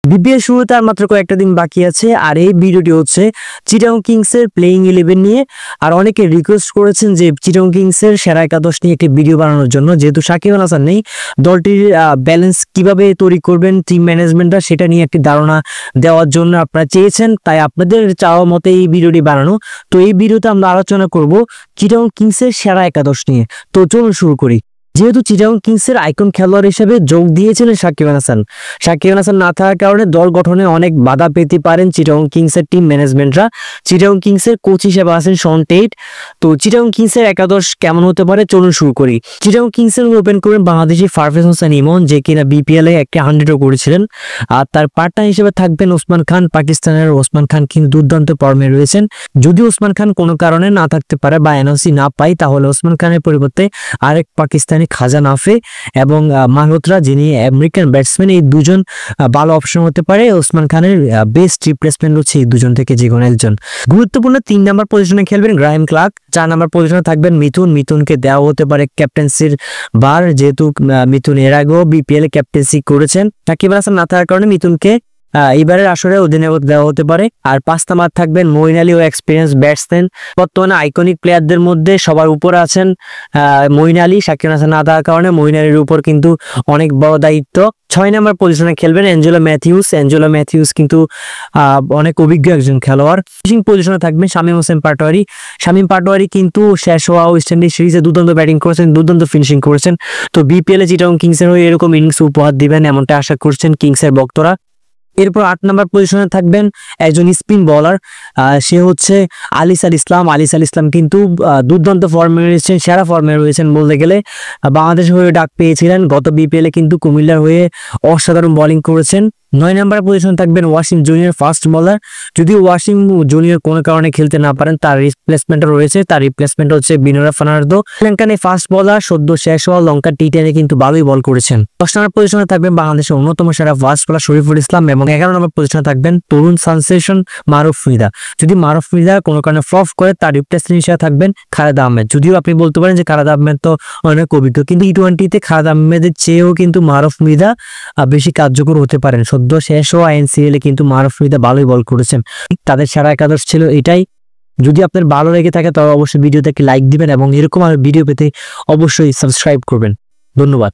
BPL শুরুতে আর মাত্র কয়েকটা দিন বাকি আছে। আর এই ভিডিওটি হচ্ছে চিটাগং কিংসের প্লেইং 11 নিয়ে। আর অনেকে রিকোয়েস্ট করেছেন যে চিটাগং কিংসের সেরা একাদশ নিয়ে একটি ভিডিও বানানোর জন্য, যেহেতু সাকিব আল হাসান নেই, দলটির ব্যালেন্স কিভাবে তৈরি করবেন টিম ম্যানেজমেন্টরা সেটা নিয়ে একটি ধারণা দেওয়ার জন্য আপনারা চেয়েছেন, তাই আপনাদের চাওয়া মতে এই ভিডিওটি বানানো। তো এই ভিডিওতে আমরা আলোচনা করব চিটাগং কিংসের সেরা একাদশ নিয়ে। তো চলুন শুরু করি। যেহেতু চিটাগং কিংসের আইকন খেলোয়াড় হিসেবে যোগ দিয়েছিলেন সাকিব আল হাসান, সাকিব আল হাসান না থাকার কারণে দল গঠনে অনেক বাধা পেতে পারেন চিটাগং কিংসের টিম ম্যানেজমেন্টরা। চিটাগং কিংসের কোচ হিসেবে আছেন শন টেট। তো চিটাগং কিংসের একাদশ কেমন হতে পারে চলুন শুরু করি। চিটাগং কিংসের ওপেন করবেন বাংলাদেশি ফারফেজ হোসেন ইমন, যে কিনা বিপিএল এ একটা 100ও করেছিলেন। আর তার পার্টনার হিসেবে থাকবেন ওসমান খান। পাকিস্তানের ওসমান খান কিন্তু দুর্দান্ত ফর্মে রয়েছেন। যদি ওসমান খান কোনো কারণে না থাকতে পারে বা এনওসি না পায়, তাহলে ওসমান খানের পরিবর্তে আরেক পাকিস্তানি খাজা নাফে এবং মালহোত্রা, যিনি আমেরিকান ব্যাটসম্যান, এই দুজন ভালো অপশন হতে পারে। ওসমান খানের বেস্ট রিপ্লেসমেন্ট হচ্ছে এই দুজন থেকে যে কোনো একজন। গুরুত্বপূর্ণ 3 নম্বর পজিশনে খেলবেন গ্রাহাম ক্লার্ক। 4 নম্বর পজিশনে থাকবেন মিথুন। মিথুনকে দেওয়া হতে পারে ক্যাপ্টেন্সির বার, যেহেতু মিথুন এর আগেও বিপিএল এ ক্যাপ্টেন্সি করেছেন। সাকিব আল হাসান না থাকার কারণে মিথুনকে এবারের আসরে অধিনায়ক দেওয়া হতে পারে। আর 5 নাম্বার থাকবেন মঈন আলী, ও এক্সপিরিয়েন্স ব্যাটসম্যান। বর্তমানে আইকনিক প্লেয়ারদের মধ্যে সবার উপরে আছেন মঈন আলী। সাকিব আল হাসান না থাকার কারণে মঈন আলীর উপর কিন্তু অনেক বড় দায়িত্ব। 6 নম্বর পজিশনে খেলবেন অ্যাঞ্জেলো ম্যাথিউস। অ্যাঞ্জেলো ম্যাথিউস কিন্তু অনেক অভিজ্ঞ একজন খেলোয়াড়। ফিনিশিং পজিশনে থাকবেন শামীম হোসেন পাটোয়ারি। শামীম পাটোয়ারি কিন্তু শেষ হওয়া ওয়েস্ট ইন্ডিজ সিরিজে দুর্দান্ত ব্যাটিং করেছেন, দুর্দান্ত ফিনিশিং করেছেন। তো বিপিএল এ চিটাগং কিংসের হয়ে এরকম ইনিংস উপহার দিবেন এমনটা আশা করছেন কিংসের ভক্তরা। এরপর 8 নম্বর পজিশনে থাকবেন একজন স্পিন বোলার, সে হচ্ছে আলিস আল ইসলাম। আলিস আল ইসলাম কিন্তু দুর্দান্ত ফর্মে রয়েছেন, সেরা ফর্মে রয়েছেন বলতে গেলে। বাংলাদেশ হয়ে ডাক পেয়েছিলেন, গত বিপিএল এ কিন্তু কুমিল্লার হয়ে অসাধারণ বোলিং করেছেন। 9 নম্বর পজিশনে থাকবেন ওয়াসিম জুনিয়র, ফাস্ট বোলার। যদি ওয়াসিম জুনিয়র কোনো কারণে খেলতে না পারেন, তার রিপ্লেসমেন্ট রয়েছে। তার রিপ্লেসমেন্ট হচ্ছে Binura Fernando, Sri Lankan fast bowler, সদ্য শেষ হওয়া লঙ্কা টি10 কিন্তু ভালোই বল করেছেন। 10 নম্বর পজিশনে থাকবেন বাংলাদেশের অন্যতম সেরা ফাস্ট বোলার শরীফুল ইসলাম এবং 11 নম্বর পজিশনে থাকবেন তরুণ সেনসেশন মারুফ মৃধা। যদি মারুফ মৃধা কোনো কারণে ফ্লপ করে, তার রিপ্লেসমেন্ট হিসেবে থাকবেন খালেদ আহমেদ। যদিও আপনি বলতে পারেন যে খালেদ আহমেদ তো অনেক অভিজ্ঞ, কিন্তু টি20তে খালেদ আহমেদের চেয়েও কিন্তু মারুফ মৃধা বেশি কার্যকর হতে পারেন। সদ্য শেষ হওয়া আইএনসিএল এ কিন্তু মারুফ মৃধা ভালোই বল করেছেন। তাদের সেরা একাদশ ছিল এটাই। যদি আপনার ভালো লেগে থাকে তবে অবশ্যই ভিডিওতে একটি লাইক দিবেন এবং এরকম আর ভিডিও পেতে অবশ্যই সাবস্ক্রাইব করবেন। ধন্যবাদ।